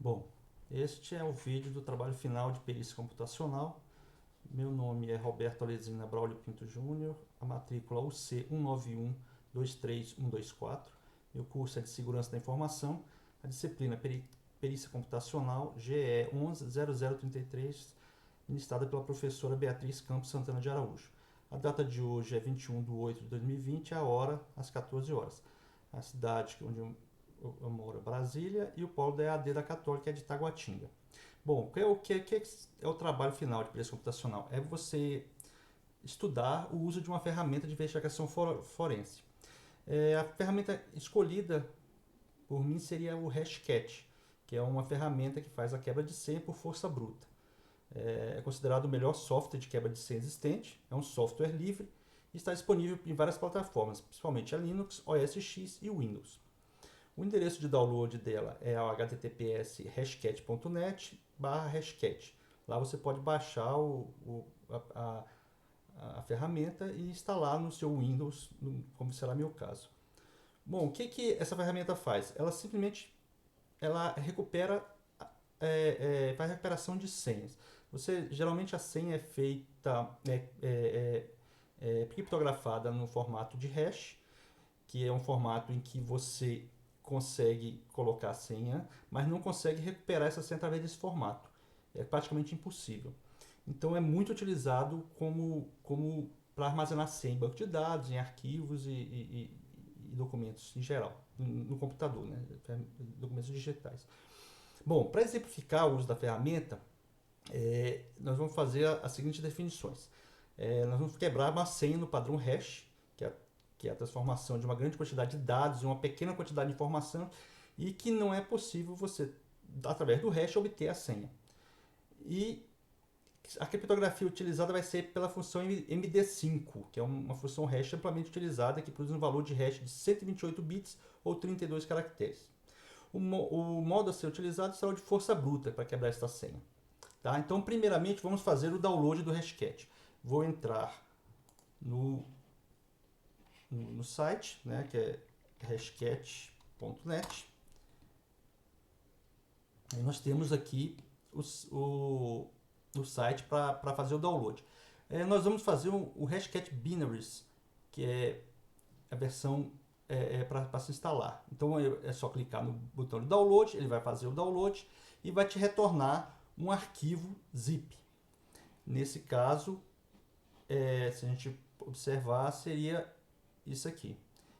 Bom, este é o vídeo do trabalho final de perícia computacional. Meu nome é Roberto Alezina Braulio Pinto Júnior, a matrícula UC 19123124. Meu curso é de Segurança da Informação, a disciplina Perícia Computacional GE 110033, ministrada pela professora Beatriz Campos Santana de Araújo. A data de hoje é 21/8/2020, a hora às 14 horas. A cidade onde eu moro é Brasília e o polo da EAD da Católica é de Taguatinga. Bom, o que é o trabalho final de perícia computacional? É você estudar o uso de uma ferramenta de investigação forense. A ferramenta escolhida por mim seria o Hashcat, que é uma ferramenta que faz a quebra de senha por força bruta. É considerado o melhor software de quebra de senha existente, é um software livre e está disponível em várias plataformas, principalmente a Linux, OS X e Windows. O endereço de download dela é o https://hashcat.net/hashcat. Lá você pode baixar a ferramenta e instalar no seu Windows, como será meu caso. Bom, o que essa ferramenta faz? Ela simplesmente recupera, faz recuperação de senhas. Geralmente a senha é feita, criptografada no formato de hash, que é um formato em que você consegue colocar a senha, mas não consegue recuperar essa senha através desse formato. É praticamente impossível. Então é muito utilizado como para armazenar senha em banco de dados, em arquivos e documentos em geral, no computador, né? Documentos digitais. Bom, para exemplificar o uso da ferramenta, nós vamos fazer as seguintes definições. Nós vamos quebrar uma senha no padrão hash, que é a transformação de uma grande quantidade de dados em uma pequena quantidade de informação e que não é possível você, através do hash, obter a senha. E a criptografia utilizada vai ser pela função MD5, que é uma função hash amplamente utilizada que produz um valor de hash de 128 bits ou 32 caracteres. O modo a ser utilizado será o de força bruta para quebrar esta senha. Tá? Então, primeiramente, vamos fazer o download do Hashcat. Vou entrar no site, né, que é hashcat.net. E nós temos aqui o site para fazer o download. Nós vamos fazer o Hashcat Binaries, que é a versão para se instalar. Então é só clicar no botão de download, ele vai fazer o download e vai te retornar um arquivo zip. Nesse caso, se a gente observar, seria isso aqui.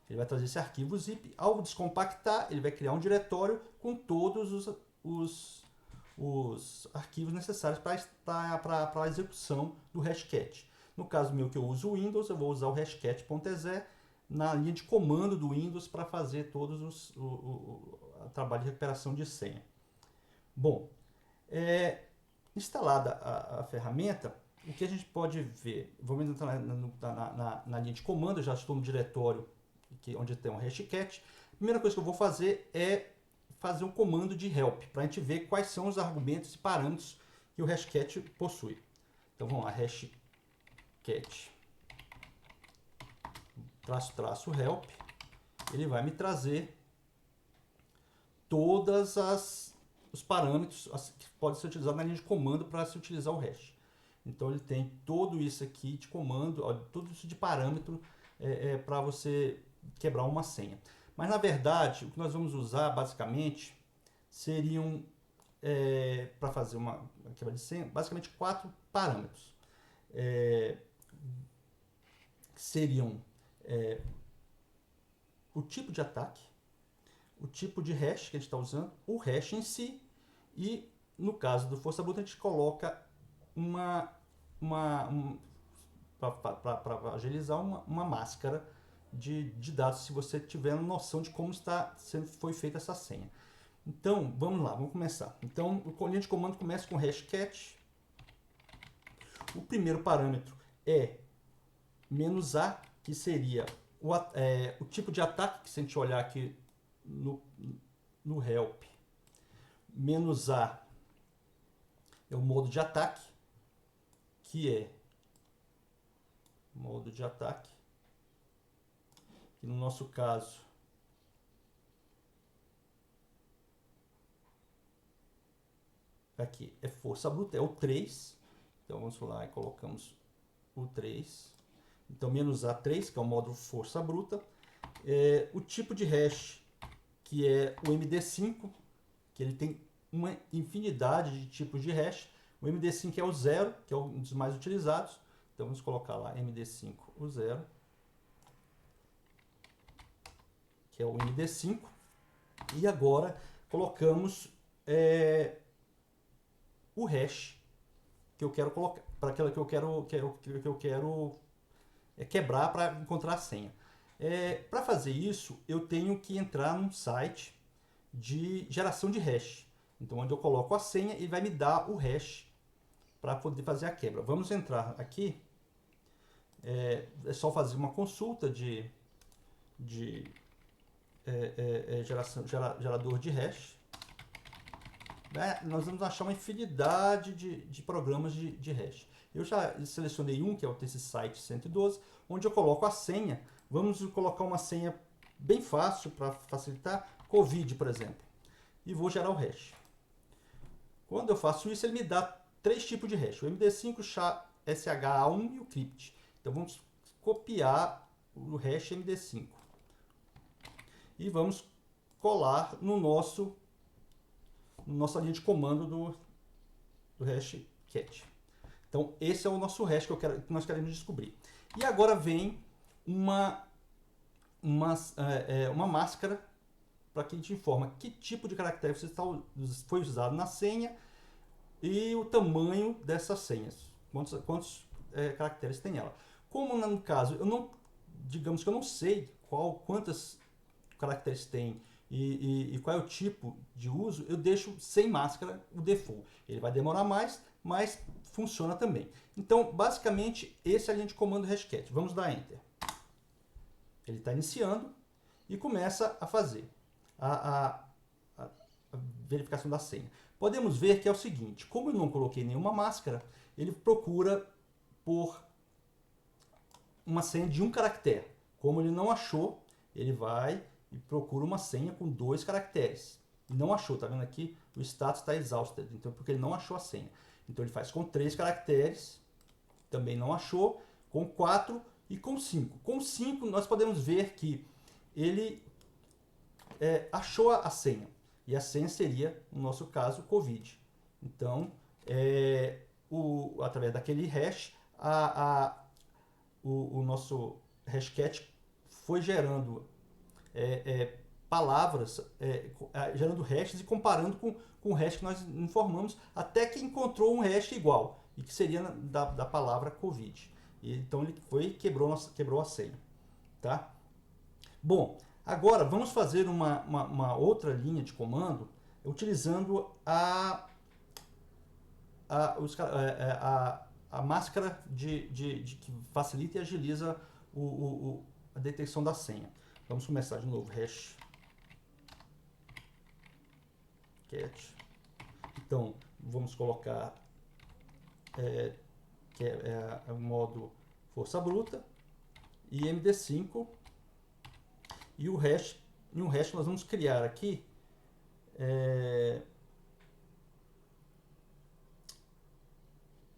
Ele vai trazer esse arquivo zip. Ao descompactar, ele vai criar um diretório com todos os arquivos necessários para a execução do Hashcat. No caso meu que eu uso o Windows, eu vou usar o hashcat.exe na linha de comando do Windows para fazer todos o trabalho de recuperação de senha. Bom, instalada a ferramenta, o que a gente pode ver? Vamos entrar na linha de comando, eu já estou no diretório onde tem um hashcat. A primeira coisa que eu vou fazer é fazer um comando de help, para a gente ver quais são os argumentos e parâmetros que o hashcat possui. Então vamos lá, hashcat --help, ele vai me trazer todos os parâmetros que podem ser utilizados na linha de comando para se utilizar o hash. Então ele tem tudo isso aqui de comando, ó, tudo isso de parâmetro para você quebrar uma senha. Mas na verdade, o que nós vamos usar basicamente seriam, para fazer uma quebra de senha, basicamente 4 parâmetros. Que seriam o tipo de ataque, o tipo de hash que a gente está usando, o hash em si e, no caso do força bruta, a gente coloca para agilizar uma máscara de dados, se você tiver noção de como foi feita essa senha. Então, vamos lá, vamos começar. Então, o linha de comando começa com hashcat. O primeiro parâmetro é "-a", que seria o tipo de ataque, que se a gente olhar aqui no help, "-a" é o modo de ataque, que é modo de ataque, que no nosso caso aqui é força bruta, é o 3. Então vamos lá e colocamos o 3. Então menos A3, que é o módulo força bruta. O tipo de hash, que é o MD5, que ele tem uma infinidade de tipos de hash. O MD5 é o 0, que é um dos mais utilizados. Então vamos colocar lá MD5, o 0, que é o MD5. E agora colocamos o hash que eu quero colocar, para aquela que eu quero quebrar para encontrar a senha. Para fazer isso, eu tenho que entrar num site de geração de hash. Então, onde eu coloco a senha, ele vai me dar o hash para poder fazer a quebra. Vamos entrar aqui. É só fazer uma consulta de gerador de hash. Nós vamos achar uma infinidade de programas de hash. Eu já selecionei um, que é esse site 112, onde eu coloco a senha. Vamos colocar uma senha bem fácil para facilitar, Covid, por exemplo. E vou gerar o hash. Quando eu faço isso, ele me dá 3 tipos de hash. O MD5, o SHA1 e o crypt. Então vamos copiar o hash MD5. E vamos colar no nossa linha de comando do hashcat. Então esse é o nosso hash que nós queremos descobrir. E agora vem uma máscara para que a gente informa que tipo de caractere foi usado na senha e o tamanho dessas senhas. Quantos caracteres tem ela. Como no caso, digamos que eu não sei quantos caracteres tem e qual é o tipo de uso, eu deixo sem máscara o default. Ele vai demorar mais, mas funciona também. Então, basicamente, esse é a linha de comando hashcat. Vamos dar Enter. Ele está iniciando e começa a fazer a verificação da senha. Podemos ver que é o seguinte, como eu não coloquei nenhuma máscara, ele procura por uma senha de um caractere. Como ele não achou, ele vai e procura uma senha com 2 caracteres. Não achou, tá vendo aqui? O status está exhausted, então porque ele não achou a senha. Então ele faz com 3 caracteres, também não achou, com 4 e com 5. Com 5 nós podemos ver que ele achou a senha. E a senha seria, no nosso caso, Covid. Então, através daquele hash, o nosso hashcat foi gerando palavras, gerando hashes e comparando com o hash que nós informamos, até que encontrou um hash igual, e que seria da palavra Covid. E, então ele quebrou a senha. Tá? Bom, agora vamos fazer uma outra linha de comando utilizando a máscara que facilita e agiliza a detecção da senha. Vamos começar de novo, hash cat. Então, vamos colocar que é o modo força bruta e MD5 e o hash. Em um hash nós vamos criar aqui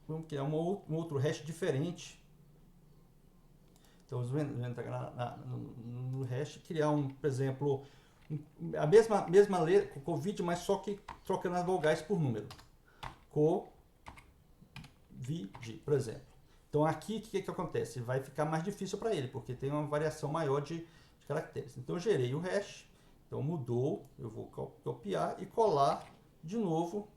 vamos criar um outro hash diferente. Então vamos entrar no hash, criar por exemplo, a mesma letra, Covid, mas só que trocando as vogais por número. Covid, por exemplo. Então aqui o que acontece? Vai ficar mais difícil para ele, porque tem uma variação maior de caracteres. Então eu gerei o hash, então mudou, eu vou copiar e colar de novo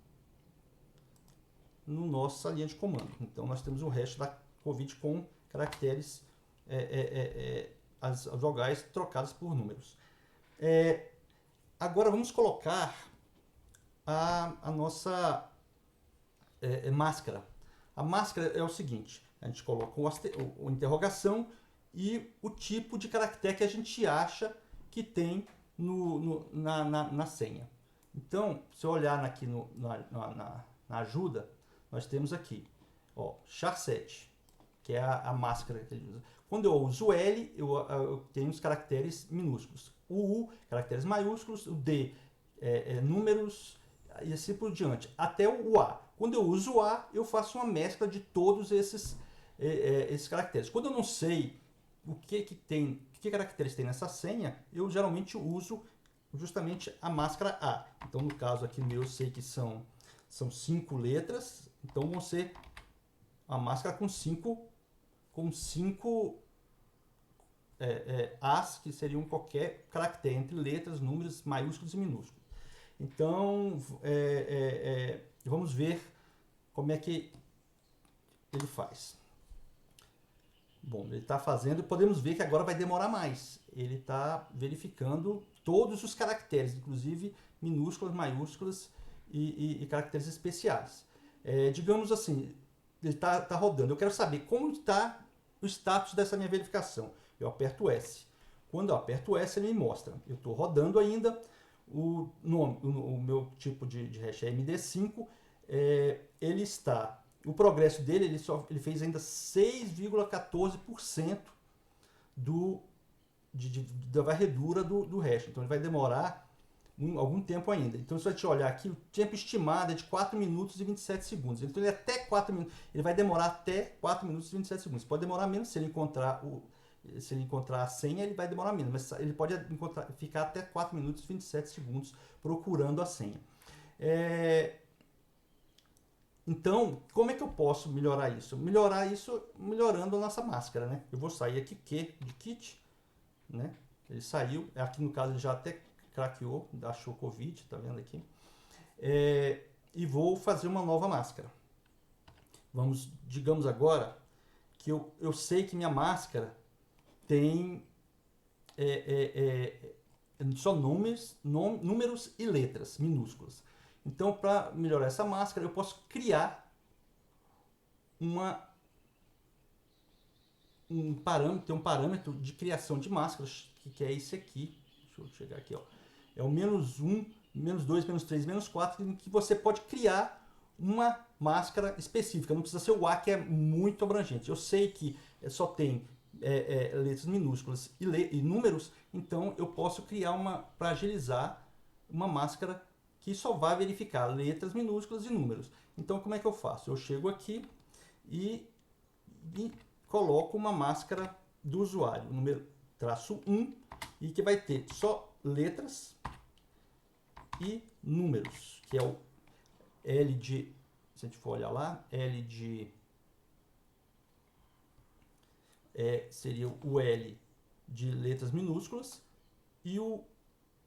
no nossa linha de comando. Então nós temos o hash da Covid com caracteres, as vogais trocadas por números. Agora vamos colocar a nossa máscara. A máscara é o seguinte, a gente coloca o interrogação e o tipo de caractere que a gente acha que tem na senha. Então, se eu olhar aqui na ajuda, nós temos aqui, char7, que é a máscara que ele usa. Quando eu uso o L, eu tenho os caracteres minúsculos. O U, caracteres maiúsculos. O D, números. e assim por diante, até o A. Quando eu uso o A, eu faço uma mescla de todos esses caracteres. Quando eu não sei o que caracteres tem nessa senha, eu geralmente uso justamente a máscara A. Então, no caso aqui meu, eu sei que são 5 letras, então vão ser a máscara com cinco As, que seriam qualquer caractere entre letras, números, maiúsculos e minúsculos. Então, vamos ver como é que ele faz. Bom, ele está fazendo, podemos ver que agora vai demorar mais. Ele está verificando todos os caracteres, inclusive minúsculas, maiúsculas e caracteres especiais. Digamos assim, ele está rodando. Eu quero saber como está o status dessa minha verificação. Eu aperto S. Quando eu aperto S, ele me mostra. Eu estou rodando ainda. O meu tipo de hash é MD5. Ele está... O progresso dele, ele fez ainda 6,14% da varredura do hash. Então ele vai demorar algum tempo ainda. Então, se você olhar aqui, o tempo estimado é de 4 minutos e 27 segundos. Então, ele vai demorar até 4 minutos e 27 segundos. Pode demorar menos se ele encontrar a senha, ele vai demorar menos. Mas ele pode ficar até 4 minutos e 27 segundos procurando a senha. Então, como é que eu posso melhorar isso? Melhorando a nossa máscara, né? Eu vou sair aqui de kit, né? Ele saiu. Aqui no caso ele já até craqueou, achou Covid, tá vendo aqui? E vou fazer uma nova máscara. Digamos agora que eu sei que minha máscara tem só números e letras minúsculas. Então, para melhorar essa máscara, eu posso criar um parâmetro de criação de máscaras, que é esse aqui. Deixa eu chegar aqui, ó. É o -1, -2, -3, -4, em que você pode criar uma máscara específica. Não precisa ser o A, que é muito abrangente. Eu sei que só tem letras minúsculas e números, então eu posso criar para agilizar uma máscara que só vai verificar letras minúsculas e números. Então, como é que eu faço? Eu chego aqui e coloco uma máscara do usuário, número -1, e que vai ter só letras e números, que é o L de, se a gente for olhar lá, L de seria o L de letras minúsculas e o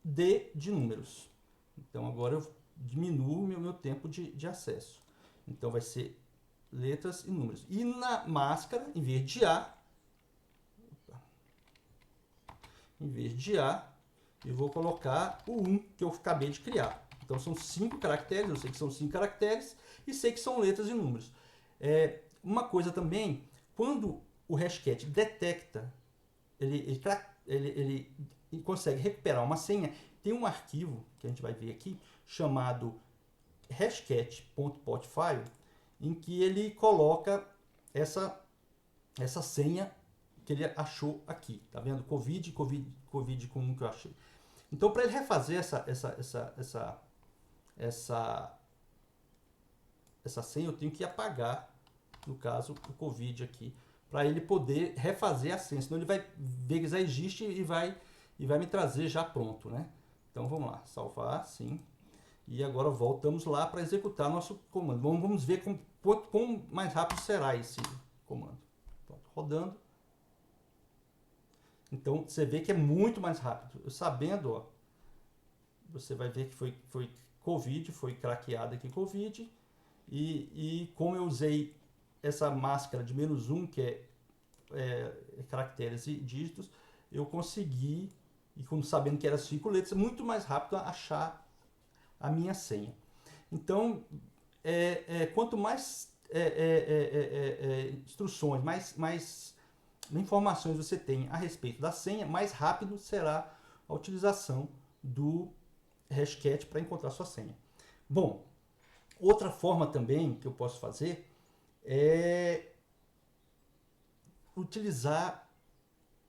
D de números. Então agora eu diminuo o meu tempo de acesso. Então vai ser letras e números. E na máscara, em vez de A, eu vou colocar o 1 que eu acabei de criar. Então são 5 caracteres, eu sei que são 5 caracteres e sei que são letras e números. Uma coisa também, quando o Hashcat detecta, ele consegue recuperar uma senha, tem um arquivo que a gente vai ver aqui, chamado hashcat.potfile, em que ele coloca essa senha que ele achou aqui. Tá vendo? Covid com um que eu achei. Então, para ele refazer essa senha, eu tenho que apagar, no caso, o Covid aqui, para ele poder refazer a senha. Senão ele vai ver que já existe e vai me trazer já pronto, né? Então, vamos lá. Salvar, sim. E agora voltamos lá para executar nosso comando. Vamos ver quão mais rápido será esse comando. Pronto, rodando. Então, você vê que é muito mais rápido. Eu sabendo, ó, você vai ver que foi Covid, foi craqueado aqui Covid. E como eu usei essa máscara de -1, que é caracteres e dígitos, eu consegui, e como sabendo que era 5 letras, muito mais rápido achar a minha senha. Então, quanto mais instruções, mais informações você tem a respeito da senha, mais rápido será a utilização do Hashcat para encontrar sua senha. Bom, outra forma também que eu posso fazer é utilizar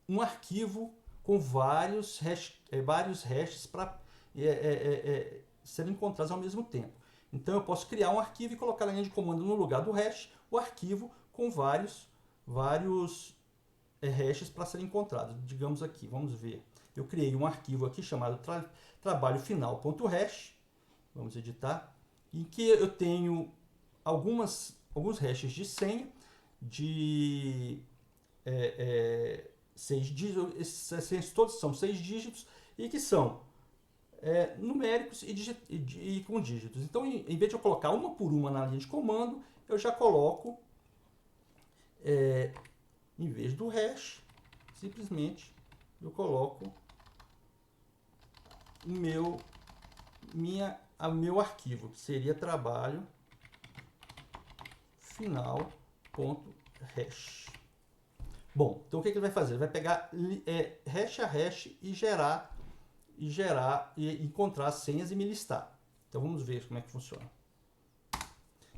um arquivo com vários hashes para serem encontradas ao mesmo tempo. Então eu posso criar um arquivo e colocar na linha de comando no lugar do hash o arquivo com vários hashes para serem encontrados. Digamos aqui, vamos ver. Eu criei um arquivo aqui chamado trabalhofinal.hash. Vamos editar. Em que eu tenho alguns hashes de senha de 6 dígitos. Esses senhas todos são 6 dígitos e que são numéricos e com dígitos. Então, em vez de eu colocar uma por uma na linha de comando, eu já coloco, em vez do hash, simplesmente eu coloco o meu arquivo, que seria trabalho final.hash. Bom, então o que ele vai fazer? Ele vai pegar hash a hash e encontrar as senhas e me listar. Então vamos ver como é que funciona.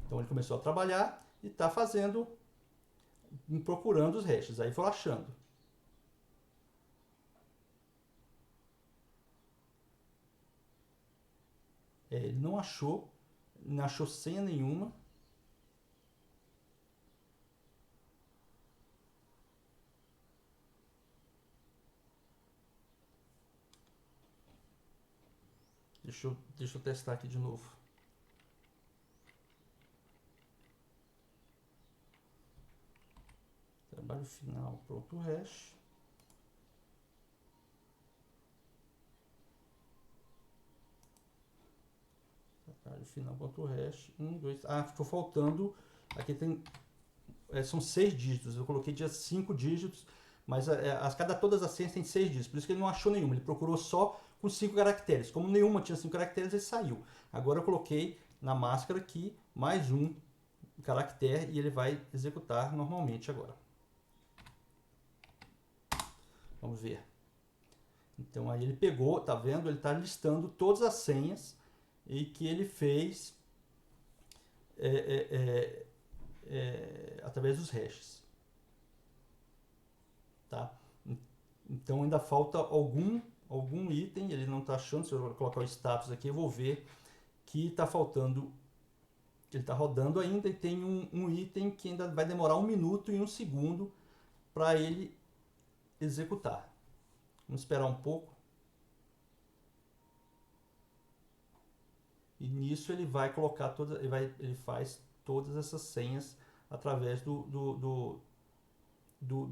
Então ele começou a trabalhar e está procurando os hashes. Aí vou achando. Ele não achou senha nenhuma. Deixa eu testar aqui de novo. Trabalho final.hash. Trabalho final.hash. 1, 2. Ah, ficou faltando. Aqui tem. São 6 dígitos. Eu coloquei de 5 dígitos. Mas todas as senhas tem 6 dígitos. Por isso que ele não achou nenhuma. Ele procurou só com 5 caracteres. Como nenhuma tinha 5 caracteres, ele saiu. Agora eu coloquei na máscara aqui mais um caractere e ele vai executar normalmente agora. Vamos ver. Então aí ele pegou, tá vendo? Ele está listando todas as senhas e que ele fez através dos hashes. Tá? Então ainda falta algum item, ele não está achando. Se eu colocar o status aqui, eu vou ver que está faltando, ele está rodando ainda e tem um item que ainda vai demorar 1 minuto e 1 segundo para ele executar. Vamos esperar um pouco. E nisso ele vai colocar ele faz todas essas senhas através do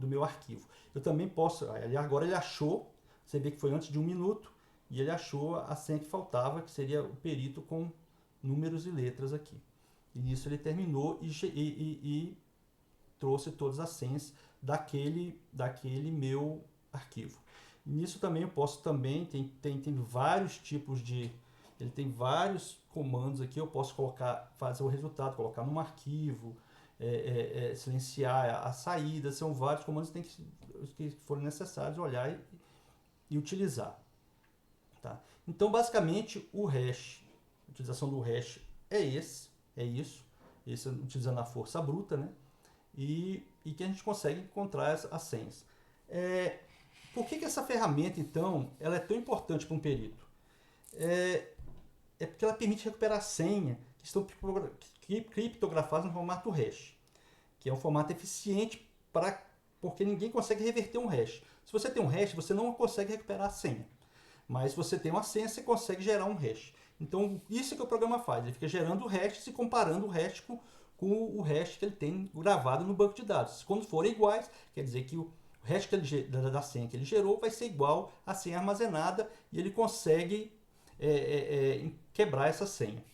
meu arquivo. Eu também posso, agora ele achou, você vê que foi antes de 1 minuto, e ele achou a senha que faltava, que seria o perito com números e letras aqui. E nisso ele terminou e trouxe todas as senhas daquele meu arquivo. E nisso também eu posso tem vários tipos de, ele tem vários comandos aqui, eu posso fazer o resultado, colocar num arquivo, silenciar a saída, são vários comandos que forem necessários olhar e utilizar. Tá? Então, basicamente, a utilização do hash é isso, utilizando a força bruta, né? E que a gente consegue encontrar as senhas. Por que essa ferramenta, então, ela é tão importante para um perito? Porque ela permite recuperar a senha que estão criptografadas no formato hash, que é um formato eficiente porque ninguém consegue reverter um hash. Se você tem um hash, você não consegue recuperar a senha. Mas se você tem uma senha, você consegue gerar um hash. Então, isso que o programa faz. Ele fica gerando hashes e comparando o hash com o hash que ele tem gravado no banco de dados. Quando forem iguais, quer dizer que o hash da senha que ele gerou vai ser igual à senha armazenada e ele consegue quebrar essa senha.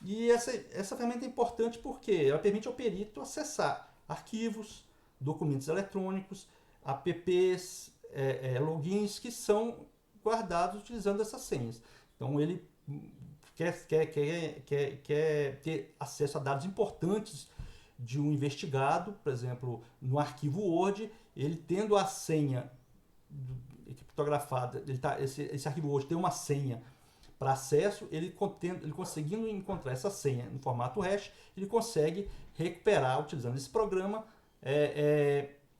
E essa ferramenta é importante porque ela permite ao perito acessar arquivos, documentos eletrônicos, apps, logins que são guardados utilizando essas senhas. Então ele quer ter acesso a dados importantes de um investigado, por exemplo, no arquivo Word, ele tendo a senha criptografada, esse arquivo Word tem uma senha para acesso, ele conseguindo encontrar essa senha no formato hash, ele consegue recuperar, utilizando esse programa,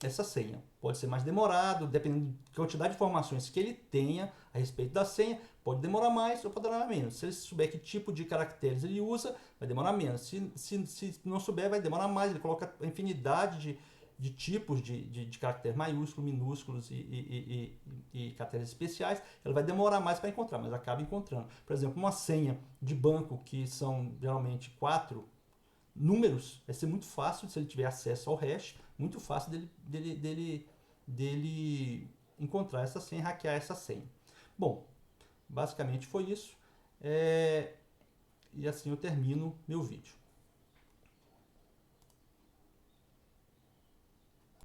essa senha. Pode ser mais demorado, dependendo da quantidade de informações que ele tenha a respeito da senha, pode demorar mais ou pode demorar menos. Se ele souber que tipo de caracteres ele usa, vai demorar menos. Se não souber, vai demorar mais. Ele coloca infinidade de tipos de caracteres maiúsculos, minúsculos e caracteres especiais. Ele vai demorar mais para encontrar, mas acaba encontrando. Por exemplo, uma senha de banco, que são geralmente 4 números, vai ser muito fácil, se ele tiver acesso ao hash, muito fácil dele encontrar essa senha, hackear essa senha. Bom, basicamente foi isso. E assim eu termino meu vídeo.